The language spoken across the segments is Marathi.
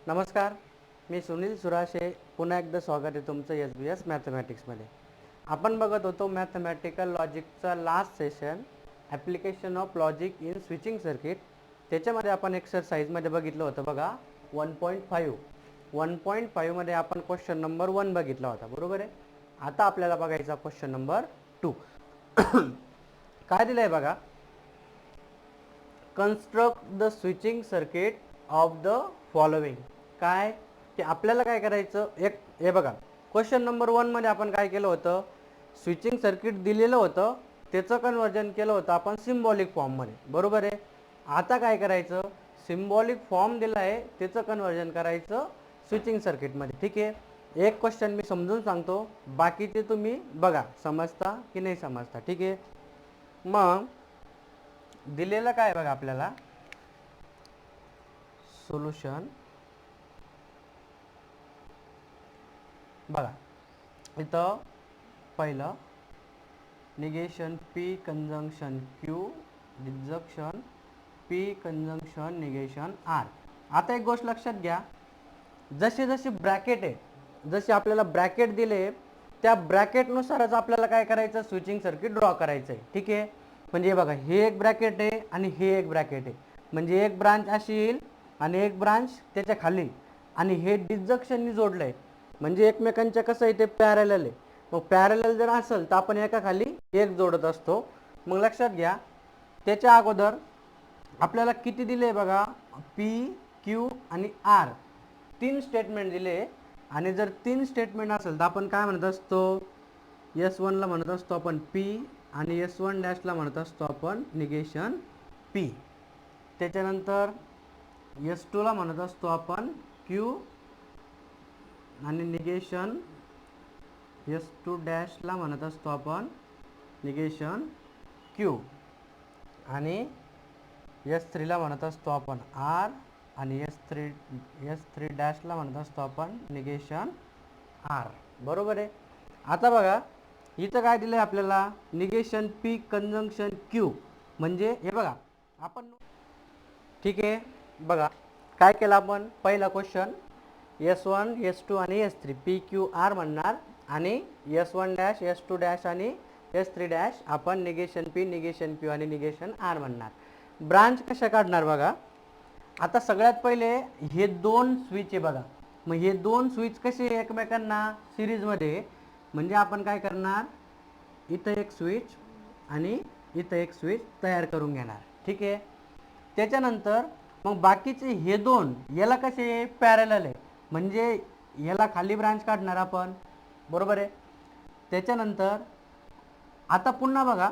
नमस्कार, मी सुनील सुराशे. पुन्हा एकदा स्वागत आहे तुमचं SBS मॅथमॅटिक्समध्ये. आपण बघत होतो मॅथमॅटिकल लॉजिकचा last session, application of logic in switching circuit. त्याच्यामध्ये आपण एक्सरसाइजमध्ये बघितलं होतं बघा 1.5. 1.5मध्ये आपण क्वेश्चन नंबर 1 बघितला होता, बरोबर आहे. आता आपल्याला बघायचा क्वेश्चन नंबर 2. काय दिलं आहे बघा, construct the switching circuit of the following. काय की आपल्याला काय करायचं, एक हे बघा क्वेश्चन नंबर 1 मध्ये आपण काय केलं होतं, स्विचिंग सर्किट दिलेलं होतं, त्याचं कन्वर्जन केलं होतं आपण सिम्बॉलिक फॉर्ममध्ये, बरोबर आहे. आता काय करायचं, सिम्बॉलिक फॉर्म दिला आहे त्याचं कन्वर्जन करायचं स्विचिंग सर्किटमध्ये. ठीक आहे, एक क्वेश्चन मी समजून सांगतो, बाकीचे तुम्ही बघा समजता की नाही समजता. ठीक आहे, मग दिलेलं काय बघा आपल्याला सोल्युशन बघा. इथं पहिलं negation P conjunction Q, disjunction P conjunction negation R. आता एक गोष्ट लक्षात घ्या, जसे जसे ब्रॅकेट आहे, जसे आपल्याला ब्रॅकेट दिले त्या ब्रॅकेटनुसारच आपल्याला काय करायचं, स्विचिंग सर्किट ड्रॉ करायचं आहे. ठीक आहे, म्हणजे बघा हे एक ब्रॅकेट आहे आणि हे एक ब्रॅकेट आहे, म्हणजे एक ब्रांच अशी येईल आणि एक ब्रांच त्याच्या खाली, आणि हे डिजक्शननी जोडलं आहे, म्हणजे एकमेकांच्या कसं आहे ते पॅरलल आहे. मग पॅरलल जर असेल तर आपण एका खाली एक जोडत असतो. मग लक्षात घ्या, त्याच्या अगोदर आपल्याला किती दिले बघा, पी क्यू आणि आर 3 स्टेटमेंट दिले. आणि जर 3 स्टेटमेंट असेल तर आपण काय म्हणत असतो, S1ला म्हणत असतो आपण पी आणि S1 डॅशला म्हणत असतो आपण निगेशन पी. त्याच्यानंतर S2ला म्हणत असतो आपण क्यू आणि निगेशन S2 डॅशला म्हणत असतो आपण निगेशन क्यू, आणि S3ला म्हणत असतो आपण आर, आणि S3 डॅशला म्हणत असतो आपण निगेशन आर, बरोबर आहे. आता बघा इथं काय दिलं आहे आपल्याला, निगेशन पी कंजंक्शन क्यू, म्हणजे हे बघा आपण, ठीक आहे. बघा काय केलं आपण, पहिला क्वेश्चन S1 S2 आणि S3 पी क्यू आर म्हणणार, आणि S1 डॅश S2 डॅश आणि S3 डॅश आपण निगेशन पी निगेशन क्यू आणि निगेशन आर म्हणणार. ब्रांच कशा काढणार बघा. आता सगळ्यात पहिले हे 2 स्विच आहे बघा, मग हे 2 स्विच कसे एकमेकांना सिरीजमध्ये, म्हणजे आपण काय करणार, इथं एक स्विच आणि इथं एक स्विच तयार करून घेणार. ठीक आहे, त्याच्यानंतर मग बाकीचे हे 2 याला कसे पॅरलल आहे, म्हणजे याला खाली ब्रांच काढणार आपण, बरोबर आहे. त्याच्यानंतर आता पुन्हा बघा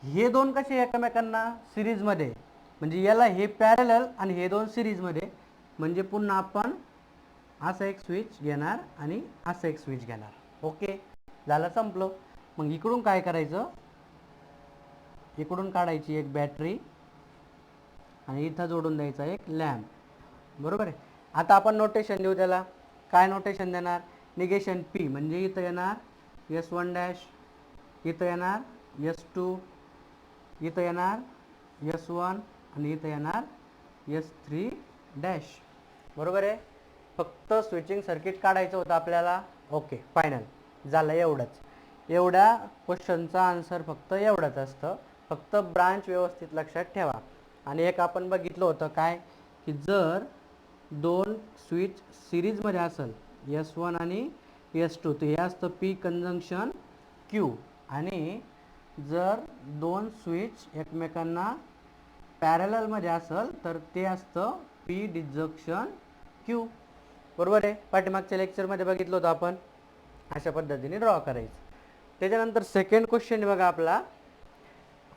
हे 2 कसे एकमेकांना सिरीजमध्ये, म्हणजे याला हे पॅरलल आणि हे 2 सिरीजमध्ये, म्हणजे पुन्हा आपण असं एक स्विच घेणार आणि असं एक स्विच घेणार. ओके, झालं, संपलं. मग इकडून काय करायचं, इकडून काढायची एक बॅटरी आणि इथं जोडून द्यायचा एक लॅम्प, बरोबर आहे. आता आपण नोटेशन देऊ त्याला, काय नोटेशन देणार, निगेशन पी म्हणजे इथं येणार S1 डॅश, इथं येणार S2, इथं येणार S1 आणि इथं येणार S3 डॅश, बरोबर आहे. फक्त स्विचिंग सर्किट काढायचं होतं आपल्याला. ओके, फायनल झालं. एवढ्या क्वेश्चनचा आन्सर फक्त एवढंच असतं, फक्त ब्रांच व्यवस्थित लक्षात ठेवा. आणि एक आपण बघितलं होतं काय, की जर 2 स्विच सिरीजमध्ये असेल S1 आणि S2 तर हे असतं पी कंजंक्शन क्यू, आणि जर 2 स्विच एकमेकांना पॅरललमध्ये असेल तर ते असतं पी डिजक्शन क्यू, बरोबर आहे. पाठीमागच्या लेक्चरमध्ये बघितलं होतं आपण, अशा पद्धतीने ड्रॉ करायचं. त्याच्यानंतर सेकंड क्वेश्चन बघा आपला.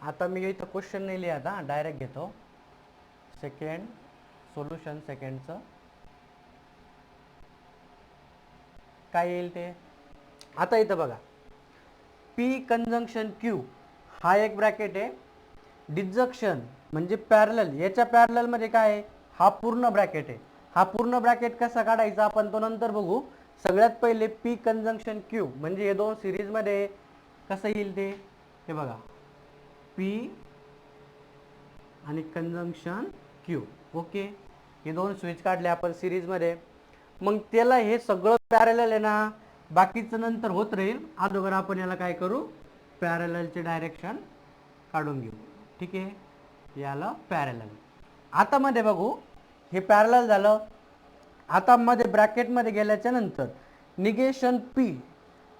आता मी इथं क्वेश्चन नाही लिहिता, डायरेक्ट घेतो सेकंड सोल्युशन. सेकंडचं काय येईल ते, आता इथं बघा पी कंजंक्शन क्यू हा एक ब्रॅकेट आहे, डिजक्शन म्हणजे पॅरलल, याच्या पॅरललमध्ये काय आहे, हा पूर्ण ब्रॅकेट आहे. हा पूर्ण ब्रॅकेट कसा काढायचा आपण तो नंतर बघू. सगळ्यात पहिले पी कंजंक्शन क्यू म्हणजे हे 2 सिरीजमध्ये कसं येईल ते, हे बघा पी आणि कंजंक्शन क्यू. ओके, हे 2 स्विच काढले आपण सिरीजमध्ये. मग त्याला हे सगळं पॅरलल आहे ना, बाकीचं नंतर होत राहील. अगोदर आपण याला काय करू, पॅरललचे डायरेक्शन काढून घेऊ. ठीक आहे, याला पॅरलल. आता मध्ये बघू, हे पॅरलल झालं. आता मध्ये ब्रॅकेटमध्ये गेल्याच्या नंतर निगेशन पी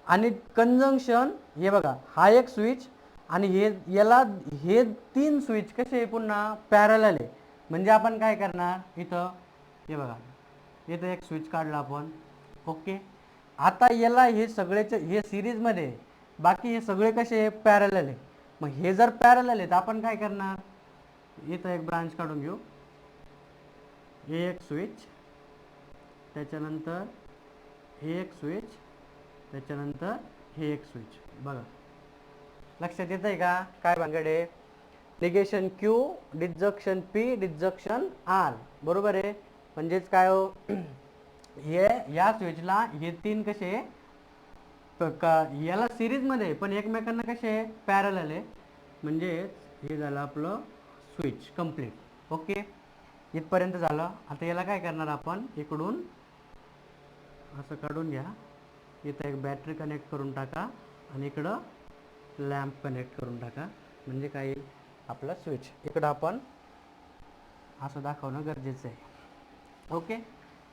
आणि कंजंक्शन, हे बघा हा एक स्विच आणि याला हे 3 स्विच कसे पुन्हा पॅरलल आहे. म्हणजे आपण काय करणार इथं, हे बघा इथं एक स्विच काढला आपण. ओके, आता याला हे सगळेचे हे सिरीजमध्ये, बाकी हे सगळे कसे पॅरलल आहे. मग हे जर पॅरलल आहे तर आपण काय करणार, इथं एक ब्रांच काढून घेऊ. हे एक स्विच, त्याच्यानंतर हे एक स्विच, त्याच्यानंतर हे एक स्विच. बघा लक्षात येत आहे का काय भानगडे. Negation Q, disjunction P, disjunction R. बरोबर आहे. म्हणजेच काय हो, हे या स्विचला हे 3 कसे याला सिरीजमध्ये पण एकमेकांना कसे पॅरलल आहे. म्हणजे हे झालं आपलं स्विच कंप्लीट. ओके, इथपर्यंत झालं. आता याला काय करणार आपण, इकडून असं काढून घ्या. इथं एक बॅटरी कनेक्ट करून टाका आणि इकडं लॅम्प कनेक्ट करून टाका. म्हणजे काय येईल आपला स्विच. इकडं आपण असं दाखवणं गरजेचं आहे. ओके,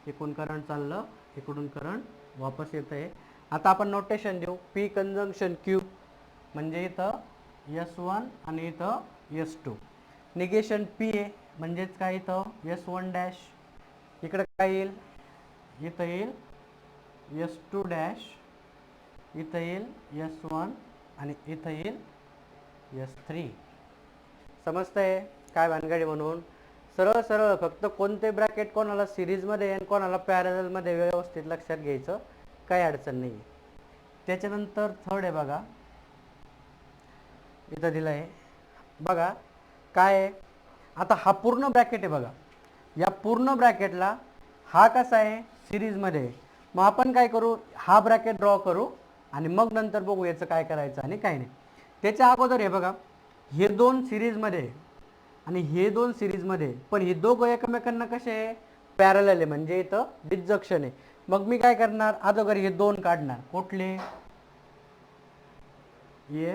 इकडून करंट चाललं, इकडून करंट वापस येत आहे. आता आपण नोटेशन देऊ, पी कंजंक्शन क्यू म्हणजे इथं S1 आणि इथं S2. निगेशन पी आहे म्हणजेच काय, इथं S1 डॅश, इकडं काय येईल, इथं येईल S2 डॅश, इथं येईल S1 आणि इथं येईल S3. समजतंय काय भानगडी. म्हणून सरळ सरळ फक्त कोणते ब्रॅकेट कोणाला सिरीजमध्ये आणि कोणाला पॅरललमध्ये व्यवस्थित लक्षात घ्यायचं, काही अडचण नाही. त्याच्यानंतर थर्ड आहे बघा, इथं दिलं आहे बघा काय आहे. आता हा पूर्ण ब्रॅकेट आहे बघा, या पूर्ण ब्रॅकेटला हा कसा आहे सिरीजमध्ये. मग आपण काय करू, हा ब्रॅकेट ड्रॉ करू आणि मग नंतर बघू याचं काय करायचं आणि काय नाही. त्याच्या अगोदर हे बघा, हे 2 सिरीजमध्ये आणि हे 2 सिरीजमध्ये, पण हे दोघं एकमेकांना कसे आहे पॅरलल आहे. म्हणजे इथं डिजक्शन आहे. मग मी काय करणार, अगोदर हे 2 काढणार. कुठले, हे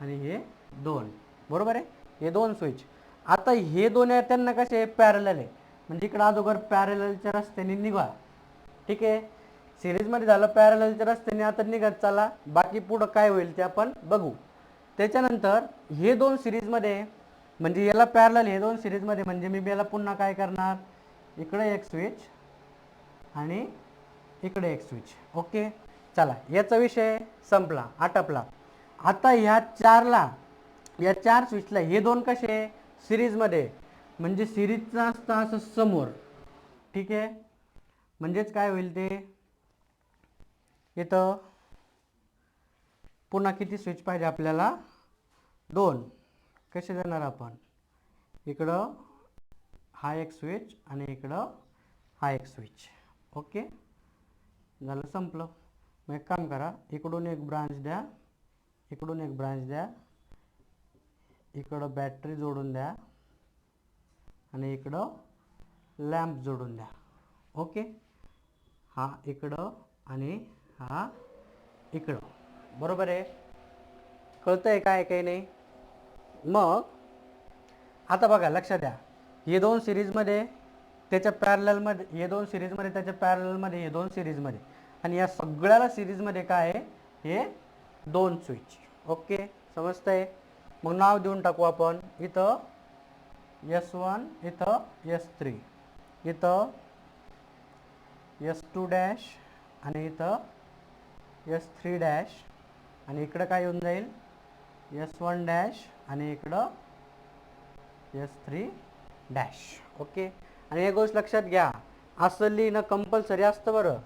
आणि हे 2. बरोबर आहे, हे 2 स्विच. आता हे 2 आहे त्यांना कसे पॅरलल आहे. म्हणजे इकडं अगोदर पॅरललच्या रस्त्याने निघा. ठीक आहे, सिरीजमध्ये झालं पॅरललच्या रस्त्याने, आता निघत चला. बाकी पुढं काय होईल ते आपण बघू. त्याच्यानंतर हे 2 सिरीजमध्ये म्हणजे याला पॅरलल, हे 2 सिरीजमध्ये म्हणजे मी याला पुन्हा काय करणार, इकडे एक स्विच आणि इकडे एक स्विच. ओके, चला याचा विषय संपला, आटपला. आता ह्या 4ला, या 4 स्विचला हे 2 कसे सिरीजमध्ये, म्हणजे सिरीजचा असतं असं समोर. ठीक आहे, म्हणजेच काय होईल ते, इथं पुन्हा किती स्विच पाहिजे आपल्याला, 2. कसे देणार आपण, इकडं हा एक स्विच आणि इकडं हा एक स्विच. ओके, झालं, संपलं. मग एक काम करा, इकडून एक ब्रांच द्या, इकडून एक ब्रांच द्या, इकडं बॅटरी जोडून द्या आणि इकडं लॅम्प जोडून द्या. ओके, हा इकडं आणि हा इकडं. बरोबर आहे, कळतंय काय काही नाही. मग आता बघा लक्षात द्या, हे 2 सिरीजमध्ये त्याच्या पॅरललमध्ये, हे 2 सिरीजमध्ये त्याच्या पॅरललमध्ये, हे 2 सिरीजमध्ये, आणि या सगळ्याला सिरीजमध्ये काय आहे, हे 2 स्विच. ओके, समजतंय. मग नाव देऊन टाकू आपण. इथं S1, इथं S3, इथं S2 डॅश आणि इथं S3 डॅश, आणि इकडं काय येऊन जाईल S1 डॅश आणि इकडं S3 डॅश. ओके, आणि एक गोष्ट लक्षात घ्या, असं लिहिणं कंपल्सरी असतं बरं.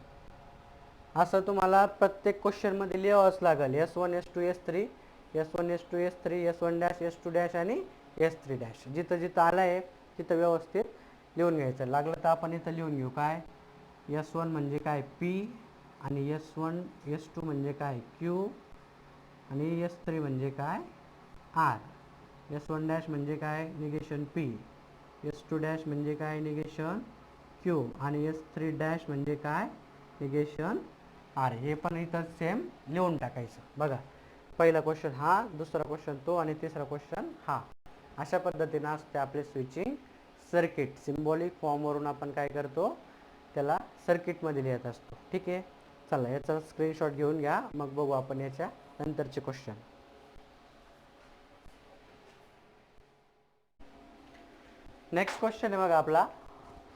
असं तुम्हाला प्रत्येक क्वेश्चनमध्ये लिहावंच लागेल. S1 S2 S3, S1 S2 S3, S1 dash S2 dash आणि S3 डॅश. जिथं जिथं आलं आहे तिथं व्यवस्थित लिहून घ्यायचं. लागलं तर आपण इथं लिहून घेऊ काय, S1 म्हणजे काय P, आणि S1 S2 म्हणजे काय Q, आणि S3 म्हणजे काय R. S1 डॅश म्हणजे काय निगेशन P, S2 डॅश म्हणजे काय निगेशन क्यू आणि S3 डॅश म्हणजे काय, निगेशन आर. हे पण इथं सेम लिहून टाकायचं. बघा, पहिला क्वेश्चन हा, दुसरा क्वेश्चन तो आणि तिसरा क्वेश्चन हा. अशा पद्धतीनं असते आपले स्विचिंग सर्किट. सिम्बॉलिक फॉर्मवरून आपण काय करतो, त्याला सर्किटमध्ये लिहित असतो. ठीक आहे, चला याचा स्क्रीनशॉट घेऊन घ्या, मग बघू आपण याच्या नंतरचे क्वेश्चन. नेक्स्ट क्वेश्चन आहे बघा आपला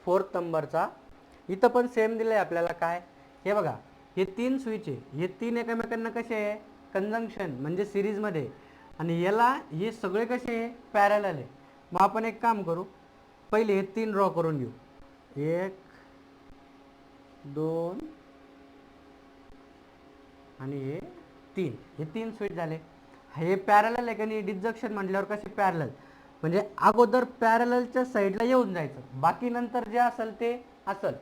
4th नंबरचा. इथं पण सेम दिलं आहे आपल्याला. काय हे बघा, हे 3 स्विच आहे, हे 3 एकमेकांना कसे आहे, कंजंक्शन म्हणजे सिरीजमध्ये, आणि याला हे सगळे कसे आहे, पॅरलल आहे. मग आपण एक काम करू, पहिले हे 3 ड्रॉ करून घेऊ. 1 2 आणि हे 3. हे 3 स्विच झाले. हे पॅरलल आहे का नाही, डिस्जंक्शन म्हटल्यावर कसे पॅरलल, म्हणजे अगोदर पॅरललच्या साईडला येऊन जायचं, बाकी नंतर जे असेल ते असेल.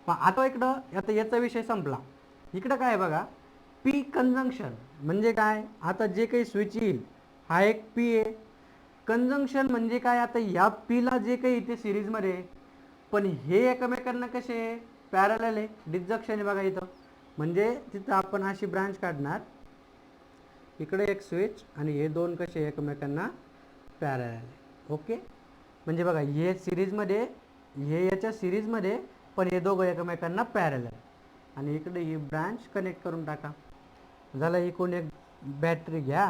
मग आता इकडं, आता याचा विषय संपला. इकडं काय बघा, पी कंजंक्शन म्हणजे काय, आता जे काही स्विच येईल हा एक पी आहे. कंजंक्शन म्हणजे काय, आता ह्या पीला जे काही इथे सिरीजमध्ये, पण हे एकमेकांना कसे पॅरलल आहे, डिस्जंक्शन आहे बघा इथं. म्हणजे तिथं आपण अशी ब्रांच काढणार, इकडे एक स्विच आणि हे 2 कसे एकमेकांना पॅरलल आहे. ओके, म्हणजे बघा हे सिरीजमध्ये, हे याच्या सिरीजमध्ये, पण हे दोघं एकमेकांना पॅरलल. आणि इकडे ही ब्रांच कनेक्ट करून टाका. झालं, इकडून एक बॅटरी घ्या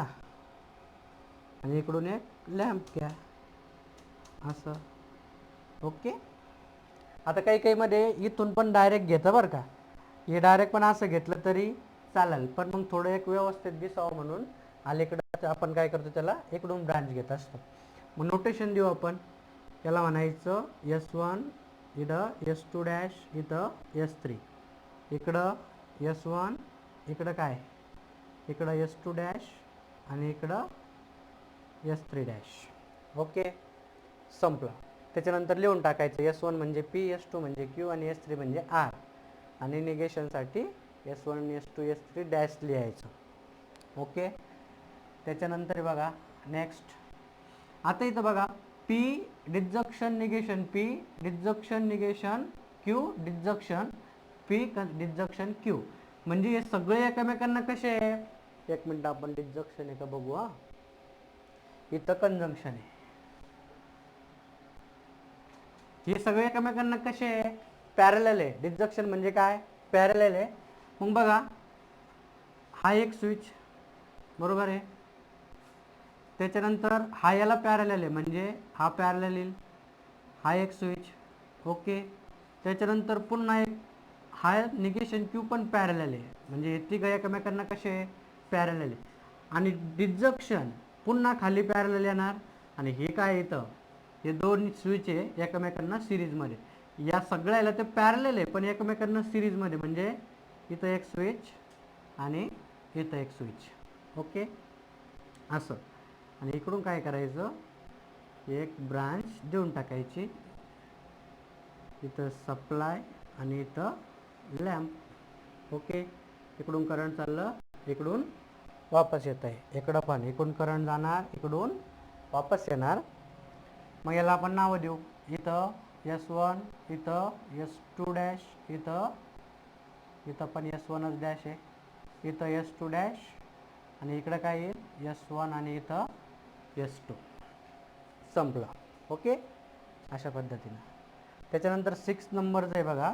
आणि इकडून एक लॅम्प घ्या, असं. ओके, आता काही काही मध्ये इथून पण डायरेक्ट घेतं बरं का, हे डायरेक्ट पण असं घेतलं तरी चालेल, पण मग थोडं एक व्यवस्थित दिसावं म्हणून अलीकडं आपण काय करतो, त्याला इकडून ब्रांच घेत असतो. मग नोटेशन देऊ आपण, त्याला म्हणायचं S1, इथं S2 डॅश, इथं S3, इकडं S1, इकडं काय, इकडं S2 डॅश आणि इकडं S3 डॅश. ओके, संपलं. त्याच्यानंतर लिहून टाकायचं S1 म्हणजे P, S2 म्हणजे Q आणि S3 म्हणजे R. आणि निगेशनसाठी S1, S2, S3 डॅश लिहायचं. ओके, त्याच्यानंतर बघा नेक्स्ट. आता इथं बघा, P disjunction negation P, disjunction negation Q, disjunction P, disjunction Q. म्हणजे हे सगळे एकमेकांना कसे आहे, एक मिनिट आपण डिस्जंक्शन आहे का बघू. हा, इथं कंजंक्शन आहे, हे सगळे एकमेकांना कसे आहे, पॅरलल आहे. डिस्जंक्शन म्हणजे काय, पॅरलल आहे. मग बघा, हा एक स्विच बरोबर आहे, त्याच्यानंतर हा याला पॅरलल आहे म्हणजे हा पॅरलल येईल, हा एक स्विच. ओके, त्याच्यानंतर पुन्हा एक, हा निगेशन क्यू पण पॅरलल आहे, म्हणजे हे तिघं एकमेकांना कसे पॅरलल आहे. आणि डिस्जंक्शन पुन्हा खाली पॅरलल येणार, आणि हे काय येतं, हे 2 स्विच आहे एकमेकांना सिरीजमध्ये. या सगळ्याला ते पॅरलल आहे पण एकमेकांना सिरीजमध्ये, म्हणजे इथं एक स्विच आणि इथं एक स्विच. ओके, असं. आणि इकडून काय करायचं, एक ब्रांच देऊन टाकायची, इथं सप्लाय आणि इथं लॅम्प. ओके, इकडून करंट चाललं, इकडून वापस येत आहे, इकडं पण इकडून करंट जाणार, इकडून वापस येणार. मग याला आपण नावं देऊ, इथं S1, इथं S2 डॅश, इथं पण S1च डॅश आहे, इथं S2 डॅश आणि इकडं काय येईल S1 आणि इथं S2. संपला. ओके, अशा पद्धतीनं. त्याच्यानंतर 6 नंबरचं आहे बघा.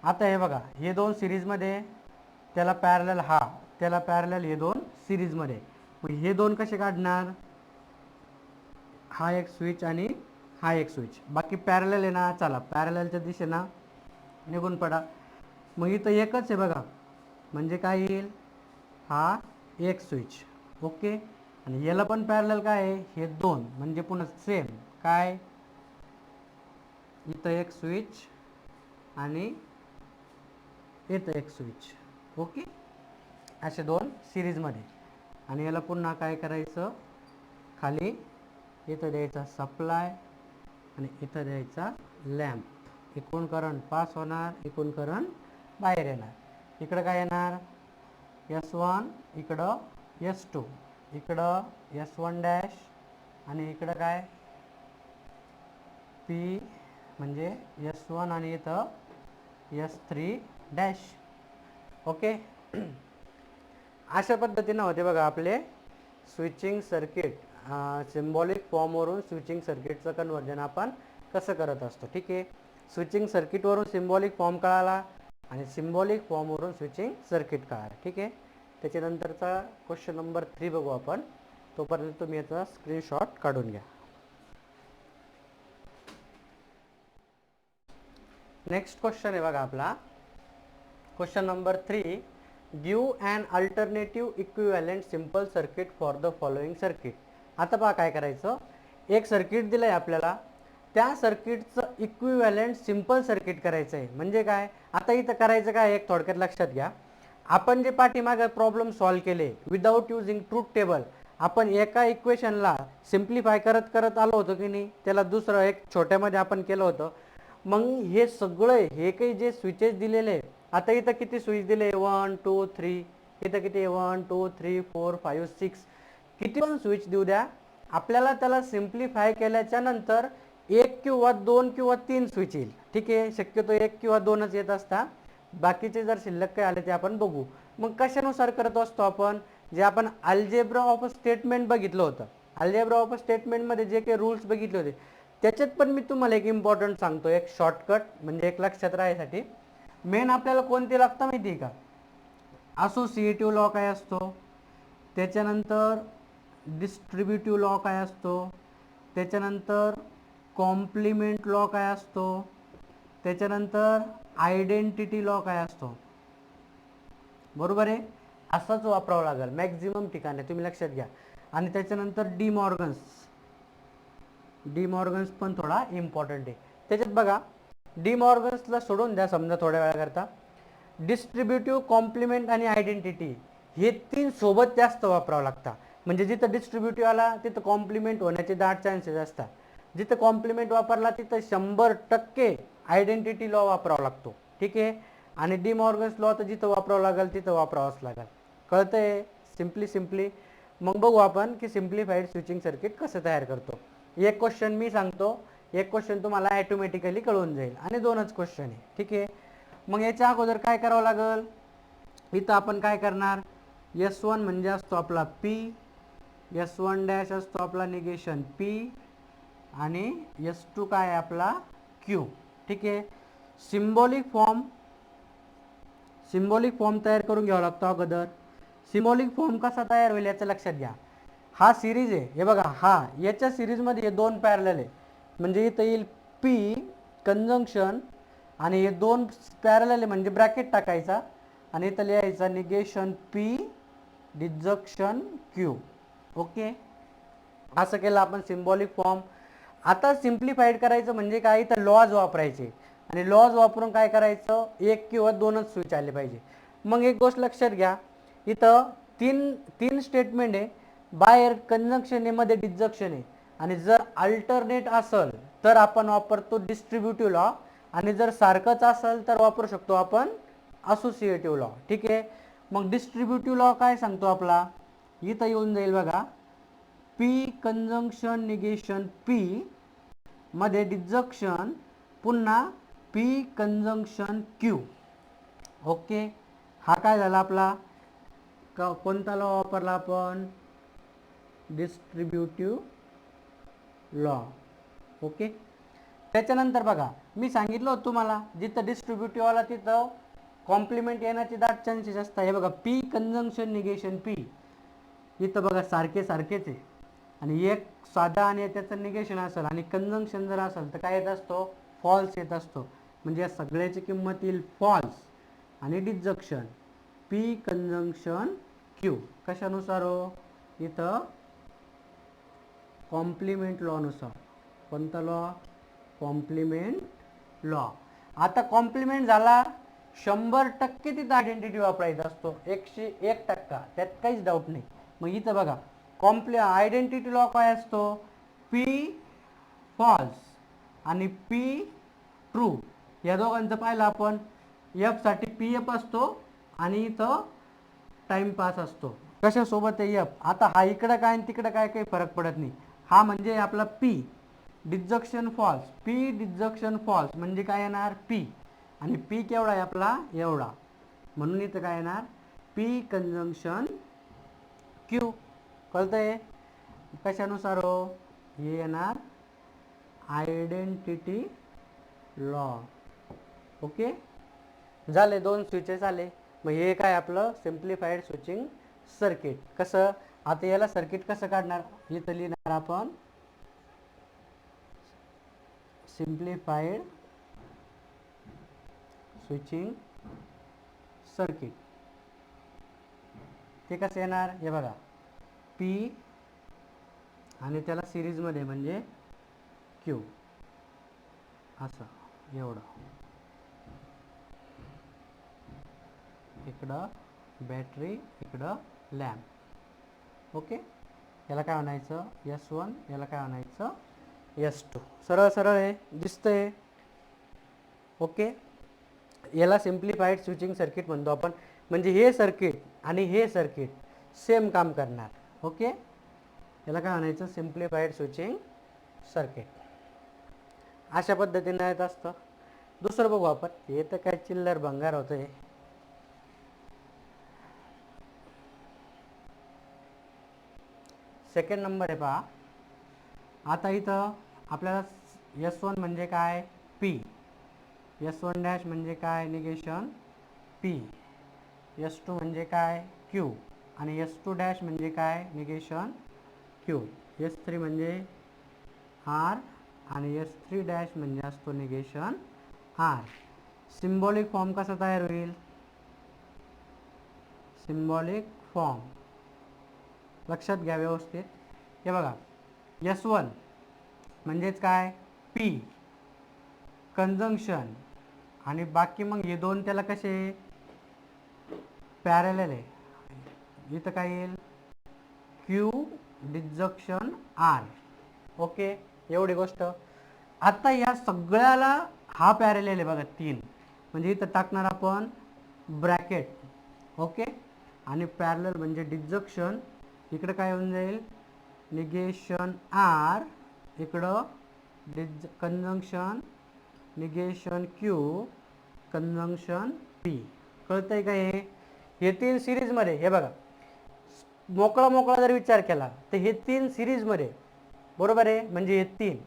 आता हे बघा, हे 2 सिरीजमध्ये, त्याला पॅरलल हा, त्याला पॅरलल हे 2 सिरीजमध्ये. मग हे 2 कसे काढणार, हा एक स्विच आणि हा एक स्विच, बाकी पॅरलल आहे ना. चला, पॅरललच्या दिशेनं निघून पडा. मग इथं एकच आहे बघा, म्हणजे काय येईल, हा एक स्विच. ओके, आणि याला पण पॅरलल काय आहे, हे 2, म्हणजे पुन्हा सेम काय, इथं एक स्विच आणि इथं एक स्विच. ओके, असे 2 सिरीजमध्ये. आणि याला पुन्हा काय करायचं, खाली इथं द्यायचा सप्लाय आणि इथं द्यायचा लॅम्प. इकडून करंट पास होणार, इकडून करंट बाहेर येणार. इकडं काय येणार, S1, इकडं S2, इकडं S1 डॅश आणि इकडं काय P म्हणजे S1 आणि इथं S3 डॅश. ओके. अशा पद्धतीनं होते बघा आपले स्विचिंग सर्किट. सिम्बॉलिक फॉर्मवरून स्विचिंग सर्किटचं कन्वर्जन आपण कसं करत असतो. ठीक आहे. स्विचिंग सर्किटवरून सिम्बॉलिक फॉर्म कळाला आणि सिम्बॉलिक फॉर्मवरून स्विचिंग सर्किट कळाला. ठीक आहे. त्याच्यानंतरचा क्वेश्चन नंबर 3 बघू आपण. तोपर्यंत तुम्ही याचा स्क्रीनशॉट काढून घ्या. नेक्स्ट क्वेश्चन आहे बघा आपला. Question number 3. Give an alternative equivalent simple circuit for the following circuit. आता पहा काय करायचं. एक सर्किट दिलंय आपल्याला, त्या सर्किटचं इक्विव्हॅलेंट सिम्पल सर्किट करायचं आहे. म्हणजे काय, आता इथं करायचं काय एक थोडक्यात लक्षात घ्या. आपण जे पाठीमागे प्रॉब्लेम सॉल्व्ह केले विदाउट युजिंग ट्रूथ टेबल, आपण एका इक्वेशनला सिम्प्लिफाय करत करत आलो होतो की नाही, त्याला दुसरं एक छोट्यामध्ये आपण केलं होतं. मग हे सगळे हे काही जे स्विचेस दिलेले, आता इथं किती स्विच दिले 1 2 3, इथं किती 1 2 3 4 5 6, किती पण स्विच देऊ द्या, आपल्याला त्याला सिम्प्लिफाय केल्याच्या नंतर एक किंवा दोन किंवा तीन स्विच येईल. ठीक आहे. शक्यतो एक किंवा दोनच येत असतात. बाकीचे जर शिल्लक काही आले ते आपण बघू. मग कशानुसार करत असतो आपण, जे आपण अल्जेब्रा ऑफ स्टेटमेंट बघितलं होतं, अल्जेब्रा ऑफ स्टेटमेंटमध्ये जे काही रूल्स बघितले होते त्याच्यात पण मी तुम्हाला एक इम्पॉर्टंट सांगतो, एक शॉर्टकट म्हणजे एक लक्षात राहण्यासाठी. मेन आपल्याला कोणते लागतं माहिती आहे का, असोसिएटिव्ह लॉ काय असतो, त्याच्यानंतर डिस्ट्रीब्युटिव्ह लॉ काय असतो, त्याच्यानंतर कॉम्प्लिमेंट लॉ काय असतो, त्याच्यानंतर आयडेंटिटी लॉ काय असतो. बरोबर आहे. असाच वापरावं लागेल मॅक्झिमम ठिकाणी, तुम्ही लक्षात घ्या. आणि त्याच्यानंतर डी मॉर्गन्स पण थोडा इम्पॉर्टंट आहे. त्याच्यात बघा डी मॉर्गन्सला सोडून द्या समजा थोड्या वेळाकरता. डिस्ट्रीब्युटिव्ह, कॉम्प्लिमेंट आणि आयडेंटिटी हे तीन सोबत जास्त वापरावं लागतं. म्हणजे जिथं डिस्ट्रीब्युटिव्ह आला तिथं कॉम्प्लिमेंट होण्याचे दाट चान्सेस असतात. जिथं कॉम्प्लिमेंट वापरला तिथं 100% आयडेंटिटी लॉ वापरावा लागतो. ठीक आहे. आणि डी मॉर्गन्स लॉ तर जिथं वापरावं लागेल तिथं वापरावंच लागेल. कळतंय सिम्पली. मग बघू आपण की सिम्प्लिफाईड स्विचिंग सर्किट कसं तयार करतो. एक क्वेश्चन मी सांगतो, एक क्वेश्चन तुम्हाला ॲटोमॅटिकली कळून जाईल आणि दोनच क्वेश्चन आहे. ठीक आहे. मग याच्या अगोदर काय करावं लागेल, इथं आपण काय करणार, S1 म्हणजे असतो आपला P, S1 डॅश असतो आपला निगेशन P आणि S2 काय आपला Q. ठीक आहे. सिम्बॉलिक फॉर्म तयार करून घ्यावा लागतो अगोदर. सिम्बॉलिक फॉर्म कसा तयार होईल याचं लक्षात घ्या. हा सिरीज आहे, हे बघा, हा याच्या सिरीजमध्ये हे दोन पॅरलल आहे. म्हणजे इथं येईल P कंजंक्शन आणि हे दोन पॅरलल आहे म्हणजे ब्रॅकेट टाकायचा आणि इथं लिहायचा निगेशन P डिजक्शन Q. ओके. असं केलं आपण सिम्बॉलिक फॉर्म. आता सिम्प्लिफाईड करायचं म्हणजे काय, इथं लॉज वापरायचे आणि लॉज वापरून काय करायचं, एक किंवा दोनच स्विच आले पाहिजे. मग एक गोष्ट लक्षात घ्या, इथं तीन स्टेटमेंट आहे, बाहेर कंजंक्शन आहे मध्ये डिजक्शन आहे. आणि जर अल्टरनेट असेल तर आपण वापरतो डिस्ट्रीब्युटिव्ह लॉ आणि जर सारखंच असेल तर वापरू शकतो आपण असोसिएटिव्ह लॉ. ठीक आहे. मग डिस्ट्रीब्युटिव्ह लॉ काय सांगतो आपला, इथं येऊन जाईल बघा, P कंजंक्शन निगेशन P मध्ये डिजक्शन पुन्हा P कंजंक्शन Q. ओके. हा काय झाला आपला, कोणता लॉ वापरला आपण, डिस्ट्रीब्युटिव्ह लॉ. ओके. त्याच्यानंतर बघा मी सांगितलं होतं तुम्हाला, जिथं डिस्ट्रीब्युटिव्ह आला तिथं कॉम्प्लिमेंट येण्याचे दाट चान्सेस असतात. हे बघा P कंजंक्शन निगेशन P, इथं बघा सारखेच आहे आणि एक साधा आणि त्याचं निगेशन असेल आणि कंजंक्शन जर असेल तर काय येत असतो, फॉल्स येत असतो. म्हणजे या सगळ्याची किंमत येईल फॉल्स. आणि डिजक्शन P कंजंक्शन Q कशानुसार हो, इथं कॉम्प्लिमेंट लॉनुसार. कोणता लॉ, कॉम्प्लिमेंट लॉ. आता कॉम्प्लिमेंट झाला 100% तिथं आयडेंटिटी वापरायचा असतो, 101%, त्यात काहीच डाऊट नाही. मग इथं बघा आयडेंटिटी लॉ काय असतो, P फॉल्स आणि P ट्रू. या दोघांचं पाहिलं आपण, F साठी PF असतो आणि इथं टाइमपास असतो. कशासोबत आहे F. आता हा इकडं काय आणि तिकडं काय काही फरक पडत नाही. हा म्हणजे आपला P डिजक्शन फॉल्स, पी डिजक्शन फॉल्स म्हणजे काय येणार पी, आणि पी केवढा आहे आपला एवढा, म्हणून इथं काय येणार पी कंजंक्शन क्यू. कळतंय कशानुसार हो, हे येणार आयडेंटिटी लॉ. ओके झाले, दोन स्विचेस आले. मग हे काय आपलं सिम्प्लिफाईड स्विचिंग सर्किट. कसं आता याला सर्किट कसं काढणार, इथं लिहिणार आपण सिम्प्लिफाईड स्विचिंग सर्किट. ते कसं येणार हे बघा, पी आणि त्याला सिरीजमध्ये म्हणजे क्यू असं एवढं, इकडं बॅटरी इकडं लॅम्प. ओके याला काय म्हणायचं S1, याला काय म्हणायचं S2. सरळ सरळ आहे दिसतंय. ओके याला सिम्प्लिफाईड स्विचिंग सर्किट म्हणतो आपण, म्हणजे हे सर्किट आणि हे सर्किट सेम काम करणार. ओके याला काय म्हणायचं सिम्प्लिफाईड स्विचिंग सर्किट. अशा पद्धतीने येत असतं. दुसरं बघू आपण, हे तर काय चिल्लर भंगार होतंय. सेकंड नंबर आहे पहा. आता इथं आपल्याला S1 म्हणजे काय P, S1 डॅश म्हणजे काय निगेशन P, S2 म्हणजे काय Q आणि S2 डॅश म्हणजे काय निगेशन Q, S3 म्हणजे R आणि S3 डॅश म्हणजे असतो निगेशन R. सिम्बॉलिक फॉर्म कसा तयार होईल, सिम्बॉलिक फॉर्म लक्षात घ्या व्यवस्थित. हे बघा S1 म्हणजेच काय P कंजंक्शन, आणि बाकी मग हे दोन त्याला कसे पॅरलल आहे. इथं काय येईल Q डिजक्शन R. ओके एवढी गोष्ट. आता या सगळ्याला हा पॅरलल आहे बघा 3, म्हणजे इथं टाकणार आपण ब्रॅकेट. ओके आणि पॅरलल म्हणजे डिजक्शन, इकडं काय होऊन जाईल निगेशन R, इकडं conjunction negation Q conjunction P. कळतंय का हे 3 सिरीजमध्ये. हे बघा मोकळा मोकळा जर विचार केला तर हे 3 सिरीजमध्ये बरोबर आहे, म्हणजे हे 3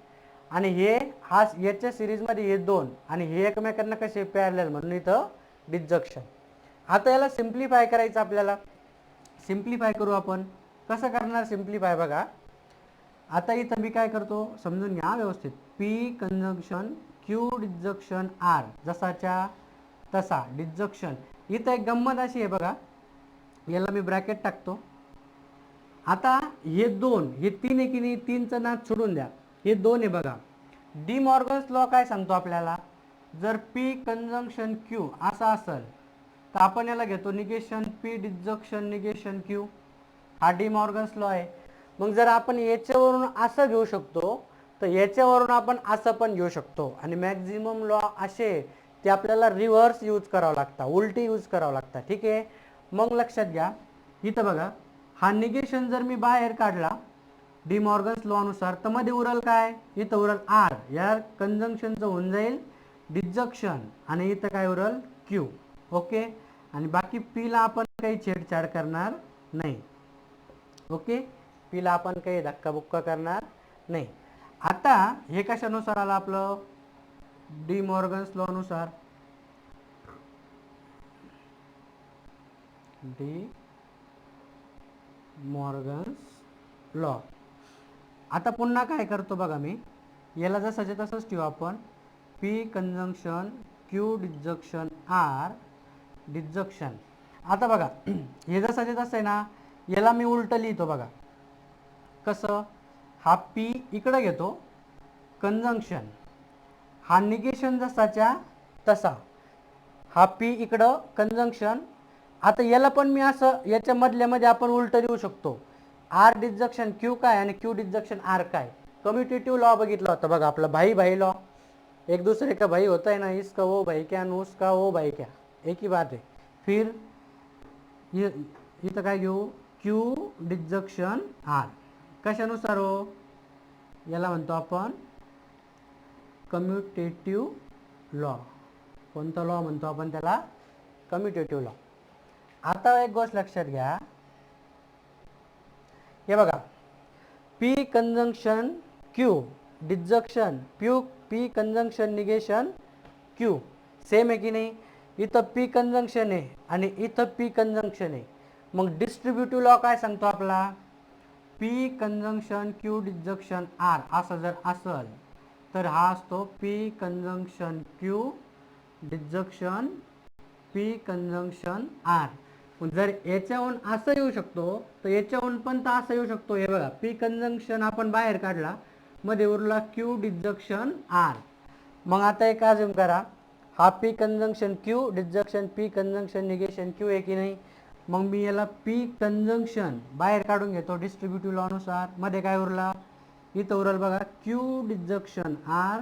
आणि हे हा याच्या सिरीजमध्ये हे 2 आणि हे एकमेकांना कसे पॅरलल म्हणून इथं डिजक्शन. आता याला सिम्प्लिफाय करायचं आपल्याला. सिम्प्लिफाय करू आपण. कसं करणार सिम्प्लिफाय बघा. आता इथं मी काय करतो समजून घ्या व्यवस्थित. P कंजंक्शन Q डिजक्शन R जसाच्या तसा डिजक्शन. इथं एक गंमत अशी आहे बघा, याला मी ब्रॅकेट टाकतो. आता हे 2 हे 3 आहे की नाही, 3चं नाच सोडून द्या, हे 2 आहे बघा. डी मॉर्गन्स लॉ काय सांगतो आपल्याला, जर P कंजंक्शन Q असा असेल तर आपण याला घेतो निगेशन P डिजक्शन निगेशन Q. हा डी मॉर्गन्स लॉ आहे. मग जर आपण याच्यावरून असं घेऊ शकतो तर याच्यावरून आपण असं पण घेऊ शकतो, आणि मॅक्झिमम लॉ असे ते आपल्याला रिव्हर्स यूज करावं लागतं, उलटी यूज करावं लागतं. ठीक आहे मग लक्षात घ्या. इथं बघा हा निगेशन जर मी बाहेर काढला डी मॉर्गन्स लॉ नुसार तर मध्ये उरल काय, इथं उरल R, या कंजंक्शनचं होऊन जाईल डिजक्शन आणि इथं काय उरल Q. ओके आणि बाकी P ला आपण काही छेडछाड करणार नाही. ओके P ला आपण काही धक्काबुक्का करणार नाही. आता हे कशानुसार आलं आपलं डी मॉर्गन्स लॉ नुसार, डी मॉर्गन्स लॉ. आता पुन्हा काय करतो बघा मी, याला जसंच्या तसंच ठेवू आपण. P conjunction Q डिजक्शन R डिजक्शन. आता बघा हे जसंच्या तसं आहे ना, याला मी उलट लिहितो बघा. कसं, हा P इकडे घेतो कंजंक्शन, हा निगेशन जसाच्या तसा, हा P इकडं कंजंक्शन. आता याला पण मी असं याच्या मधल्यामध्ये आपण उलट लिहू शकतो. R डिजक्शन Q काय आणि Q डिजक्शन R काय. कम्युटेटिव्ह लॉ बघितला होता बघा आपला भाई भाई लॉ. एक दूसरे का भाई होता है ना, इसका वो भाई क्या उसका वो भाई क्या, एक ही बात है. फिर इथं काय घेऊ Q डिजक्शन R कशानुसार हो, याला म्हणतो आपण कम्युटेटिव्ह लॉ. कोणता लॉ म्हणतो आपण त्याला? Commutative law. आता एक गोष्ट लक्षात घ्या, हे बघा, P conjunction Q disjunction P conjunction negation Q same आहे की नाही? इथं पी कंजंक्शन आहे आणि इथं पी कंजंक्शन आहे. मग डिस्ट्रीब्युटिव्ह लॉ काय सांगतो आपला? P conjunction Q disjunction R असं जर असेल तर हा असतो P conjunction Q disjunction P conjunction R. जर याच्याहून असं येऊ शकतो तर याच्याहून पण तर असं येऊ शकतो. हे बघा, पी कंजंक्शन आपण बाहेर काढला, मध्ये उरला क्यू डिजक्शन आर. मग आता एक अजून करा, हा P conjunction Q disjunction P conjunction negation Q आहे की नाही? मग मी याला पी कंजंक्शन बाहेर काढून घेतो डिस्ट्रीब्युटिव्ह लॉनुसार. मध्ये काय उरला? इथं उरल बघा क्यू डिजक्शन आर,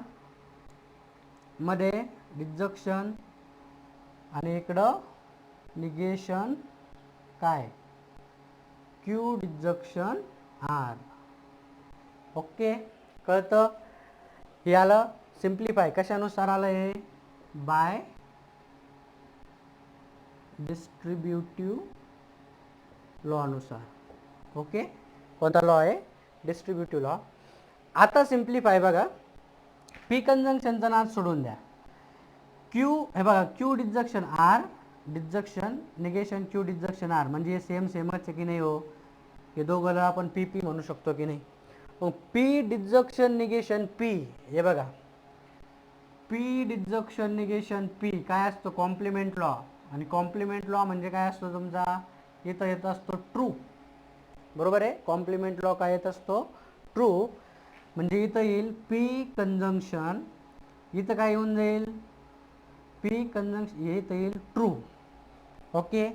मध्ये डिजक्शन आणि इकडं निगेशन काय? Q disjunction R. ओके, कळतं? हे आलं सिम्प्लिफाय. कशानुसार आलं हे? बाय डिस्ट्रीब्युटिव्ह लॉनुसार. ओके, कोणता लॉ आहे? Distributive law. आता सिम्प्लिफाय बघा, पी कंजंक्शनचा नाद सोडून द्या. क्यू हे बघा, Q disjunction R disjunction negation Q disjunction R म्हणजे हे सेमच आहे की नाही हो? हे दोघांना आपण पी पी म्हणू शकतो की नाही? मग पी डिजक्शन निगेशन पी, हे बघा, पी डिजक्शन निगेशन पी काय असतो? Complement law. आणि कॉम्प्लिमेंट लॉ म्हणजे काय असतो तुमचा? इथं येत असतो ट्रू. बरोबर आहे? कॉम्प्लिमेंट लॉ काय येत असतो? ट्रू. म्हणजे इथं येईल पी कंजंक्शन, इथं काय येऊन जाईल? पी कंजंक्शन, इथं येईल ट्रू. ओके,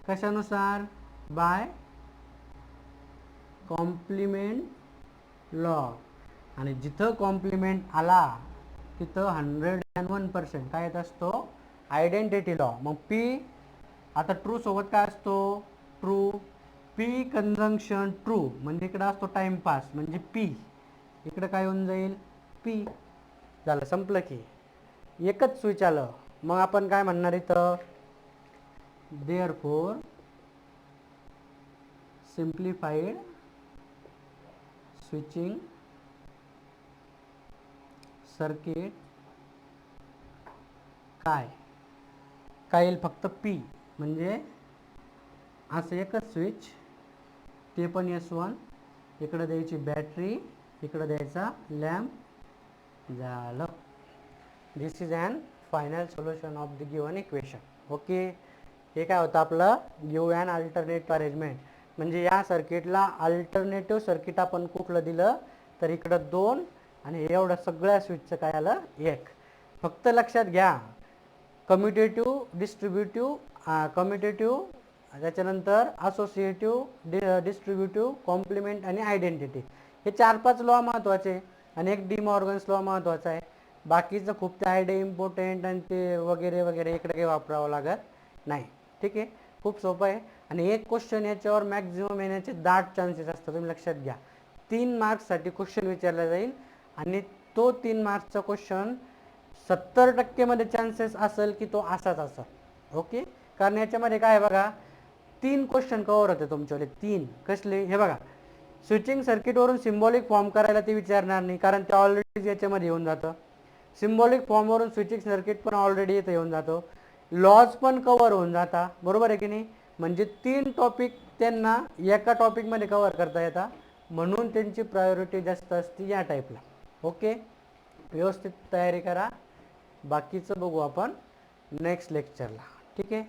कशानुसार? By complement law. आणि जिथं कॉम्प्लिमेंट आला तिथं 101% काय येत असतो? Identity law. मग पी आता ट्रू सोबत काय असतो? ट्रू. पी कंजंक्शन ट्रू म्हणजे इकडं असतो टाइमपास म्हणजे पी, इकडं काय होऊन जाईल? पी. झालं, संपलं की. एकच स्विच आलं. मग आपण काय म्हणणार इथं? देअरफॉर सिम्प्लिफाईड स्विचिंग सर्किट काय येईल? फक्त पी. म्हणजे असं एकच स्विच, ते पण S1, इकडं द्यायची बॅटरी, इकडं द्यायचा लॅम्प. झालं. This is an final solution of the given equation. Okay, हे काय होतं आपलं? Give an alternative arrangement. म्हणजे या सर्किटला अल्टरनेटिव्ह सर्किट आपण कुठलं दिलं तर इकडं 2 आणि एवढं सगळ्या स्विचचं काय आलं? 1. फक्त लक्षात घ्या, कम्युटेटिव्ह डिस्ट्रीब्युटिव्ह कम्युटेटिव्ह, त्याच्यानंतर असोसिएटिव्ह डिस्ट्रीब्युटिव्ह कॉम्प्लिमेंट आणि आयडेंटिटी, हे 4-5 लॉ महत्त्वाचे आणि एक डी मॉर्गन्स लॉ महत्त्वाचा आहे. बाकीचं खूप ते आयडिया इम्पॉर्टंट आणि ते वगैरे वगैरे इकडे काही वापरावं लागत नाही. ठीक आहे, खूप सोपं आहे. आणि एक क्वेश्चन याच्यावर मॅक्झिमम येण्याचे दाट चान्सेस असतात. तुम्ही लक्षात घ्या, 3 मार्क्ससाठी क्वेश्चन विचारला जाईल आणि तो 3 मार्क्सचा क्वेश्चन 70% मध्ये चान्सेस असेल की तो असाच असेल. ओके, कारण याच्यामध्ये काय बघा, 3 क्वेश्चन कव्हर होते तुमच्याकडे. 3 कसले? हे बघा, स्विचिंग सर्किटवरून सिम्बॉलिक फॉर्म करायला ते विचारणार नाही, कारण ते ऑलरेडी याच्यामध्ये येऊन जातं. सिम्बॉलिक फॉर्मवरून स्विचिंग सर्किट पण ऑलरेडी इथं येऊन जातो. लॉज पण कव्हर होऊन जाता. बरोबर आहे की नाही? म्हणजे 3 टॉपिक त्यांना एका टॉपिकमध्ये कव्हर करता येतात, म्हणून त्यांची प्रायोरिटी जास्त असते या टाईपला. ओके, व्यवस्थित तयारी करा. बाकीचं बघू आपण नेक्स्ट लेक्चरला. ठीक आहे.